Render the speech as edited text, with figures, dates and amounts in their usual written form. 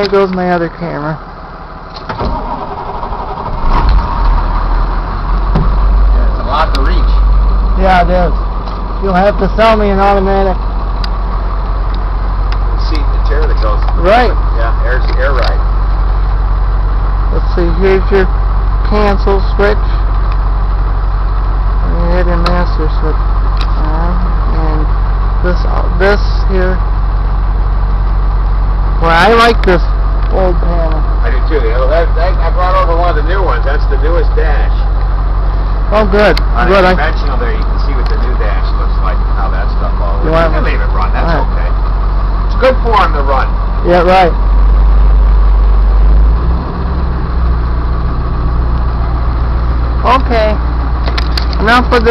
there goes my other camera. Yeah, it's a lot to reach. Yeah, it is. You'll have to sell me an automatic. Seat in the chair that goes. Right. Yeah, air ride. Let's see, here's your cancel switch. And you have your master switch. And this here. Well, I like this old panel. I do too. I brought over one of the new ones. That's the newest dash. Oh, good. On Good. the conventional there, you can see what the new dash looks like and how that stuff all works. You want can leave it run. That's right. Okay. It's good for him to run. Yeah, right. Okay. Enough with the